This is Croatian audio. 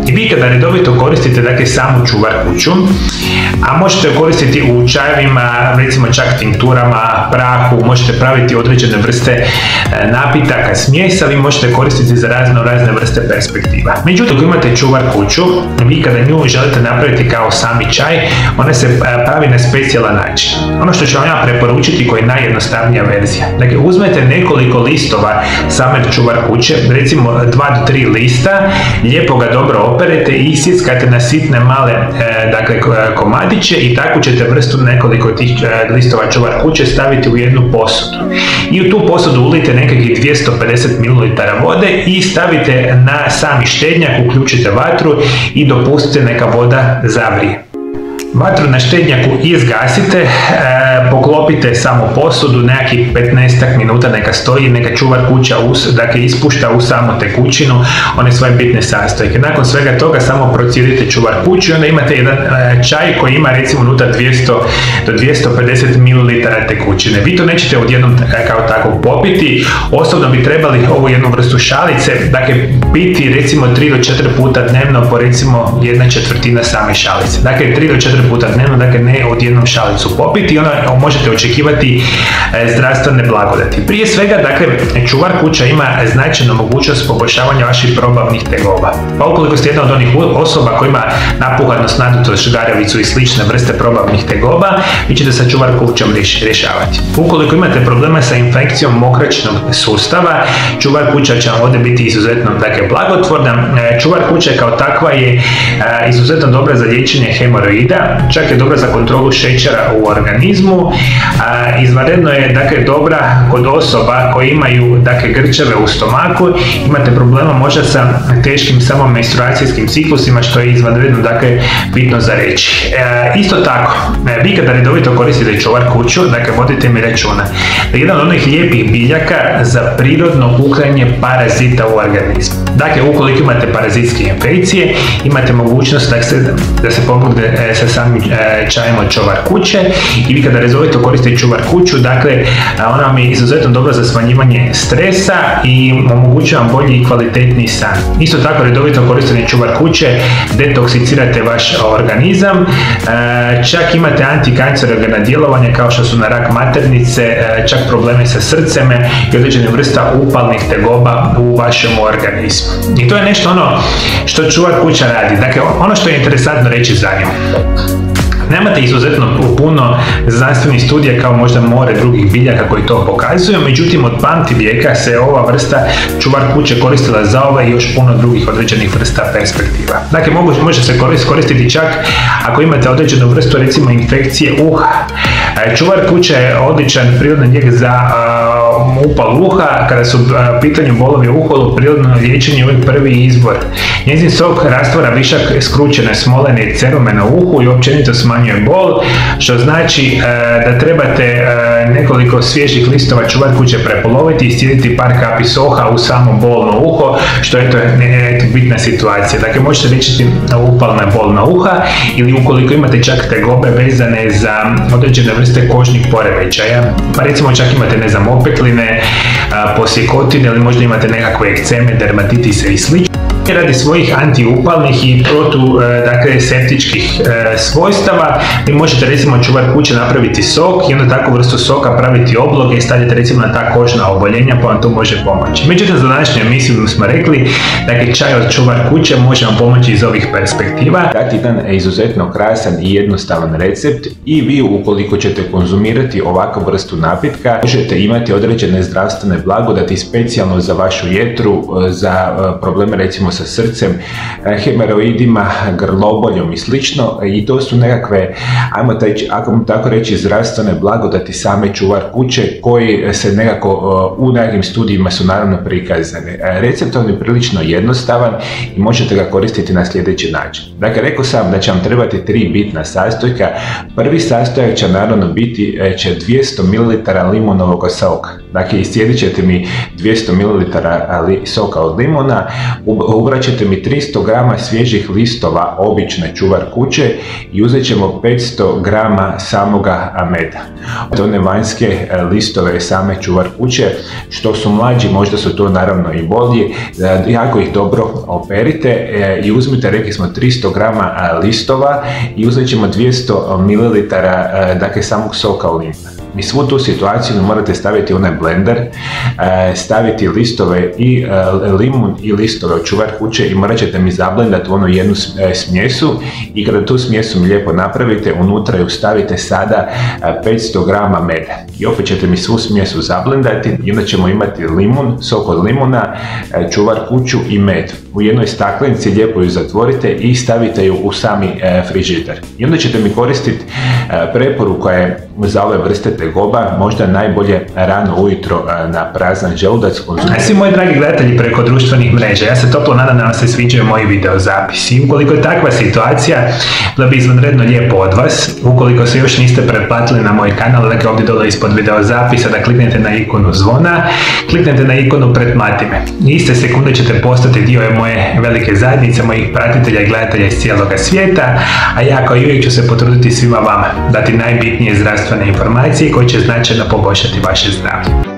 I vi kada redovito koristite dakle samu čuvar kuću, a možete koristiti u čajevima, recimo čak tinkturama, prahu, možete praviti određene vrste napitaka, smjesa, vi možete koristiti za razne vrste perspektiva. Međutim, ako imate čuvar kuću, vi kada nju želite napraviti kao sami čaj, ona se pravi na specijalan način. Ono što ću vam ja preporučiti koji je najjednostavnija verzija. Dakle, uzmete nekoliko listova same čuvar kuće, recimo 2 do 3 lista, lijepo ga dobro operete i isjeckate na sitne male komadiće i takvu ćete vrstu nekoliko tih listova čuvar kuće staviti u jednu posudu. I u tu posudu ulite nekakvih 250 ml vode i stavite na sami štednjak, uključite vatru i dopustite neka voda zavrije. Vatru na štednjaku izgasite, poklopite samo posudu, nekakvih 15 minuta neka stoji, neka čuvar kuća ispušta u samu tekućinu one svoje bitne sastojke. Nakon svega toga samo procijedite čuvar kuću i onda imate jedan čaj koji ima recimo unutra 200 do 250 ml tekućine. Vi to nećete odjednom kao tako popiti, osobno bi trebali ovu jednu vrstu šalice, dakle piti recimo 3 do 4 puta dnevno po recimo 1/4 same šalice. Dakle 3 do 4 puta dnevno, dakle ne odjednom šalicu popiti i onda možete očekivati zdravstvene blagodati. Prije svega, dakle, čuvar kuća ima značajnu mogućnost poboljšavanja vaših probavnih tegoba. Pa ukoliko ste jedna od onih osoba koja ima napuhanost, nadutost, žgaravicu i slične vrste probavnih tegoba, vi ćete sa čuvar kućom rješavati. Ukoliko imate problema sa infekcijom mokraćnog sustava, čuvar kuća će vam ovdje biti izuzetno blagotvorna. Čuvar kuća kao takva je izuzetno dobra za liječenje hemoroida, čak je dobra za kontrolu šećera u organizmu, izvanredno je dobra kod osoba koji imaju grčeve u stomaku, imate problema možda sa teškim menstruacijskim ciklusima, što je izvanredno bitno za reći. Isto tako, vi kada redovito koristite čuvar kuću, vodite mi računa da je jedan od onih lijepih biljaka za prirodno uklanjanje parazita u organizmu. Dakle, ukoliko imate parazitske infekcije, imate mogućnost da se pomogne sa samim čajem od čuvar kuće i vi kada redovito koristite čuvar kuću, ona vam je izuzetno dobra za smanjivanje stresa i omogućuje vam bolji i kvalitetniji san. Isto tako, redovito korištenje čuvar kuće detoksicirate vaš organizam, čak imate antikancerogena djelovanja kao što su na rak maternice, čak probleme sa srcem i određene vrsta upalnih tegoba u vašem organizmu. I to je nešto što čuvar kuća radi. Dakle, ono što je interesantno reći za nju. Nemate izuzetno puno znanstvenih studija kao možda more drugih biljaka koji to pokazuju, međutim od pamtivijeka se ova vrsta čuvar kuće koristila za ove i još puno drugih određenih vrsta perspektiva. Dakle, može se koristiti čak ako imate određenu vrstu recimo infekcije uha. Čuvar kuće je odličan prirodni lijek za upal uha. Kada su pitanju bolovi u uhu, prirodno liječenje je uvijek prvi izbor. Njezin sok rastvara višak skrućene smolene cerumena u uhu i općenito smanjuje bol, što znači da trebate nekoliko svježih listova čuvar kuće prepoloviti i sjediti par kapi soha u samo bolno uho, što je bitna situacija. Dakle, možete liječiti upalna bolna uha ili ukoliko imate čak tegobe vezane za određene vrste kožnih poremećaja, pa recimo čak imate, opekline, posjekotine ili možda imate nekakve ekceme, dermatitise i slično. Radi svojih antiupalnih i septičkih svojstava, vi možete recimo čuvar kuće napraviti sok i onda takvu vrstu soka praviti obloge i stavljati recimo na ta kožna oboljenja, pa vam to može pomoći. Međutim, za današnju emisiju smo rekli da čaj od čuvar kuće može vam pomoći iz ovih perspektiva. Dati jedan izuzetno krasan i jednostavan recept i vi ukoliko ćete konzumirati ovakvu vrstu napitka, možete imati određene zdravstvene blagodati specijalno za vašu jetru, za probleme recimo sa srcem, hemoroidima, grloboljom i slično, i to su nekakve, ako tako reći, zdravstvene blagodati same čuvar kuće koji se nekako u nekim studijima su naravno prikazane. Recept je prilično jednostavan i možete ga koristiti na sljedeći način. Dakle, rekao sam da će vam trebati 3 bitna sastojka. Prvi sastojak će naravno biti 200 ml limonovog soka. Dakle, iscijedit ćete mi 200 ml soka od limona, ubrat ćete mi 300 grama svježih listova obične čuvar kuće i uzet ćemo 500 grama samoga meda. One vanjske listove same čuvar kuće, što su mlađi možda su to naravno i bolji, jako ih dobro operite i uzmite, rekli smo, 300 grama listova i uzet ćemo 200 ml dakle samog soka limuna. Mi svu tu situaciju morate staviti u onaj blender, staviti listove i limun i listove od čuvar kuće i morat ćete mi zablendati u onu jednu smjesu i kada tu smjesu mi lijepo napravite, unutra ju stavite sada 500 grama meda. I opet ćete mi svu smjesu zablendati i onda ćemo imati limun, sok od limuna, čuvar kuću i med. U jednoj staklenci lijepo ju zatvorite i stavite ju u sami frižider. I onda ćete mi koristiti preporuka je za ove vrste tegoba, možda najbolje rano ujutro na prazan želudac. A svi moji dragi gledatelji preko društvenih mreža, ja se toplo nadam da vam se sviđaju moji videozapisi. Ukoliko je takva situacija, bila bi izvanredno lijepo od vas. Ukoliko se još niste pretplatili na moj kanal, dakle ovdje dole ispod videozapisa da kliknete na ikonu zvona, kliknete na ikonu pretplati me. Iste sekunde ćete postati dio moje velike zajednice, mojih pratitelja i gledatelja iz cijeloga svijeta, a ja kao i uvijek ću se potruditi svima vama dati najbitnije zdravstvene informacije koje će značajno poboljšati vaše zdravlje.